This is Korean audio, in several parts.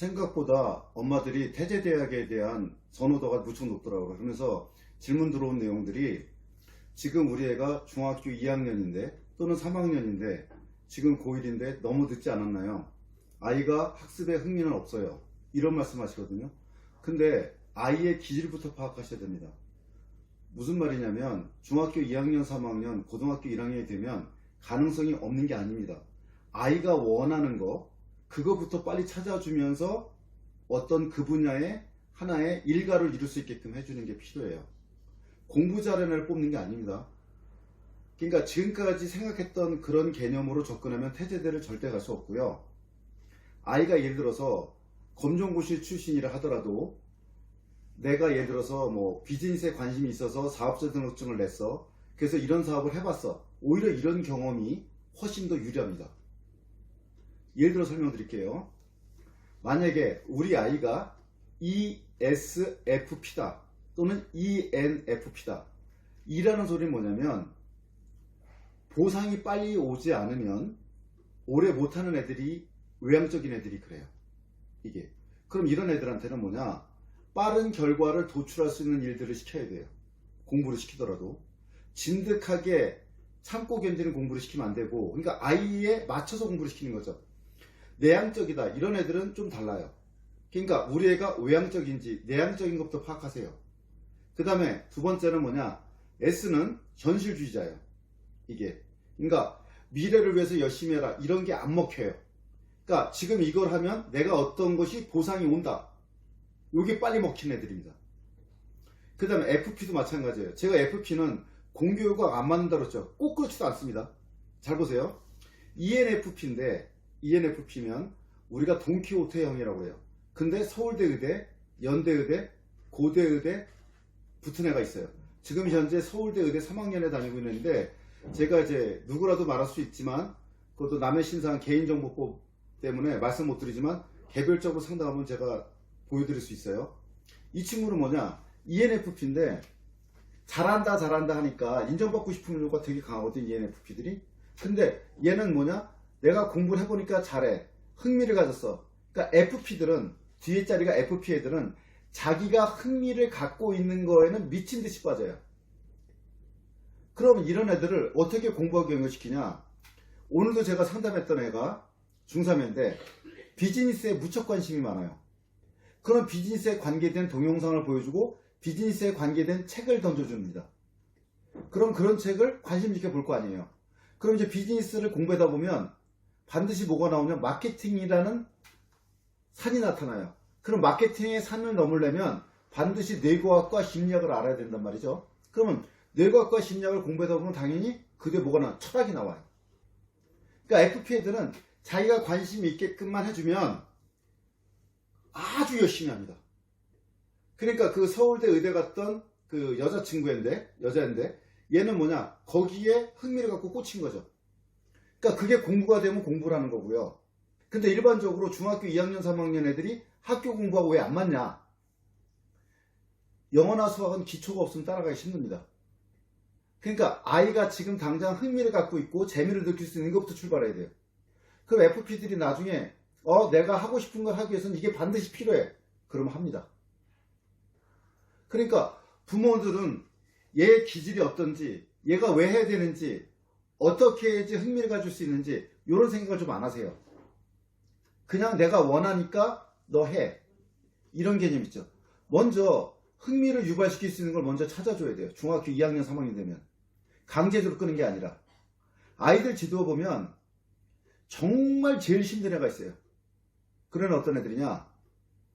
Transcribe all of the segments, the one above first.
생각보다 엄마들이 태제대학에 대한 선호도가 무척 높더라고요. 그러면서 질문 들어온 내용들이 지금 우리 애가 중학교 2학년인데 또는 3학년인데 지금 고1인데 너무 늦지 않았나요? 아이가 학습에 흥미는 없어요. 이런 말씀 하시거든요. 근데 아이의 기질부터 파악하셔야 됩니다. 무슨 말이냐면 중학교 2학년, 3학년, 고등학교 1학년이 되면 가능성이 없는 게 아닙니다. 아이가 원하는 거 그거부터 빨리 찾아주면서 어떤 그 분야에 하나의 일가를 이룰 수 있게끔 해주는 게 필요해요. 공부 잘하는 애를 뽑는 게 아닙니다. 그러니까 지금까지 생각했던 그런 개념으로 접근하면 태제대를 절대 갈 수 없고요. 아이가 예를 들어서 검정고시 출신이라 하더라도 내가 예를 들어서 뭐 비즈니스에 관심이 있어서 사업자 등록증을 냈어. 그래서 이런 사업을 해봤어. 오히려 이런 경험이 훨씬 더 유리합니다. 예를 들어 설명드릴게요. 만약에 우리 아이가 ESFP다 또는 ENFP다. 이라는 소리는 뭐냐면 보상이 빨리 오지 않으면 오래 못하는 애들이 외향적인 애들이 그래요. 이게. 그럼 이런 애들한테는 뭐냐? 빠른 결과를 도출할 수 있는 일들을 시켜야 돼요. 공부를 시키더라도. 진득하게 참고 견디는 공부를 시키면 안 되고, 그러니까 아이에 맞춰서 공부를 시키는 거죠. 내향적이다. 이런 애들은 좀 달라요. 그러니까 우리 애가 외향적인지 내향적인 것부터 파악하세요. 그 다음에 두 번째는 뭐냐? S는 현실주의자예요. 이게. 그러니까 미래를 위해서 열심히 해라. 이런 게 안 먹혀요. 그러니까 지금 이걸 하면 내가 어떤 것이 보상이 온다. 이게 빨리 먹힌 애들입니다. 그 다음에 FP도 마찬가지예요. 제가 FP는 공교육과 안 맞는다 그랬죠. 꼭 그렇지도 않습니다. 잘 보세요. ENFP인데 ENFP면 우리가 돈키호테형이라고 해요. 근데 서울대 의대, 연대 의대, 고대 의대 붙은 애가 있어요. 지금 현재 서울대 의대 3학년에 다니고 있는데 제가 이제 누구라도 말할 수 있지만 그것도 남의 신상 개인정보법 때문에 말씀 못 드리지만 개별적으로 상담하면 제가 보여드릴 수 있어요. 이 친구는 뭐냐? ENFP인데 잘한다 하니까 인정받고 싶은 의도가 되게 강하거든, ENFP들이. 근데 얘는 뭐냐? 내가 공부를 해보니까 잘해. 흥미를 가졌어. 그러니까 FP들은, 뒤에 자리가 FP 애들은 자기가 흥미를 갖고 있는 거에는 미친 듯이 빠져요. 그럼 이런 애들을 어떻게 공부하게 연결시키냐? 오늘도 제가 상담했던 애가 중3인데 비즈니스에 무척 관심이 많아요. 그런 비즈니스에 관계된 동영상을 보여주고 비즈니스에 관계된 책을 던져줍니다. 그럼 그런 책을 관심 있게 볼 거 아니에요. 그럼 이제 비즈니스를 공부하다 보면 반드시 뭐가 나오냐면 마케팅이라는 산이 나타나요. 그럼 마케팅의 산을 넘으려면 반드시 뇌과학과 심리학을 알아야 된단 말이죠. 그러면 뇌과학과 심리학을 공부하다 보면 당연히 그게 뭐가 나와요? 철학이 나와요. 그러니까 FP 애들은 자기가 관심이 있게끔만 해주면 아주 열심히 합니다. 그러니까 그 서울대 의대 갔던 그 여자인데 얘는 뭐냐? 거기에 흥미를 갖고 꽂힌 거죠. 그러니까 그게 공부가 되면 공부를 하는 거고요. 근데 일반적으로 중학교 2학년, 3학년 애들이 학교 공부하고 왜 안 맞냐? 영어나 수학은 기초가 없으면 따라가기 힘듭니다. 그러니까 아이가 지금 당장 흥미를 갖고 있고 재미를 느낄 수 있는 것부터 출발해야 돼요. 그럼 FP들이 나중에 내가 하고 싶은 걸 하기 위해서는 이게 반드시 필요해. 그러면 합니다. 그러니까 부모들은 얘의 기질이 어떤지, 얘가 왜 해야 되는지, 어떻게 해야지 흥미를 가질 수 있는지 이런 생각을 좀 안 하세요. 그냥 내가 원하니까 너 해. 이런 개념 있죠. 먼저 흥미를 유발시킬 수 있는 걸 먼저 찾아줘야 돼요. 중학교 2학년, 3학년 되면. 강제적으로 끄는 게 아니라. 아이들 지도 보면 정말 제일 힘든 애가 있어요. 그런 어떤 애들이냐?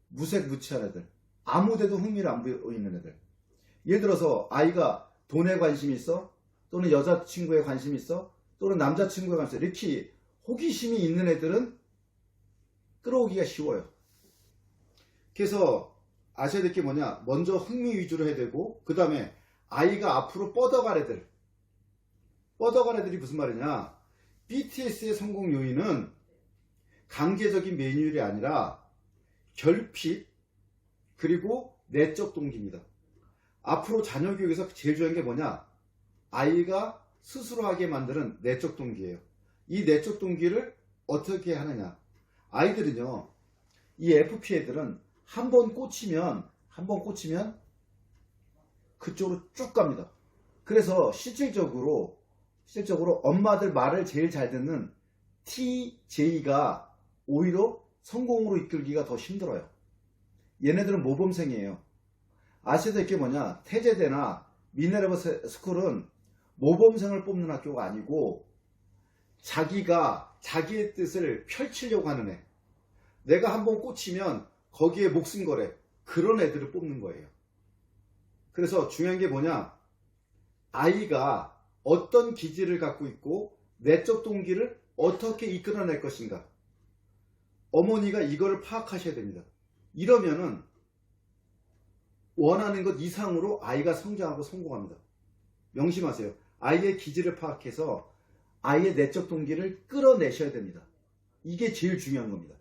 무색무취한 애들. 아무데도 흥미를 안 보이는 애들. 예를 들어서 아이가 돈에 관심이 있어? 또는 여자친구에 관심이 있어? 또는 남자친구에 관심이 있어? 이렇게 호기심이 있는 애들은 끌어오기가 쉬워요. 그래서 아셔야 될 게 뭐냐? 먼저 흥미 위주로 해야 되고 그 다음에 아이가 앞으로 뻗어갈 애들. 뻗어갈 애들이 무슨 말이냐? BTS의 성공 요인은 강제적인 매뉴얼이 아니라 결핍 그리고 내적 동기입니다. 앞으로 자녀 교육에서 제일 중요한 게 뭐냐? 아이가 스스로 하게 만드는 내적 동기예요. 이 내적 동기를 어떻게 하느냐? 아이들은요, 이 FP 애들은 한 번 꽂히면 그쪽으로 쭉 갑니다. 그래서 실질적으로 엄마들 말을 제일 잘 듣는 TJ가 오히려 성공으로 이끌기가 더 힘들어요. 얘네들은 모범생이에요. 아셔야 될 게 뭐냐, 태제대나 미네르바 스쿨은 모범생을 뽑는 학교가 아니고 자기가 자기의 뜻을 펼치려고 하는 애, 내가 한번 꽂히면 거기에 목숨 걸에, 그런 애들을 뽑는 거예요. 그래서 중요한 게 뭐냐, 아이가 어떤 기질을 갖고 있고 내적 동기를 어떻게 이끌어낼 것인가, 어머니가 이거를 파악하셔야 됩니다. 이러면은 원하는 것 이상으로 아이가 성장하고 성공합니다. 명심하세요. 아이의 기질을 파악해서 아이의 내적 동기를 끌어내셔야 됩니다. 이게 제일 중요한 겁니다.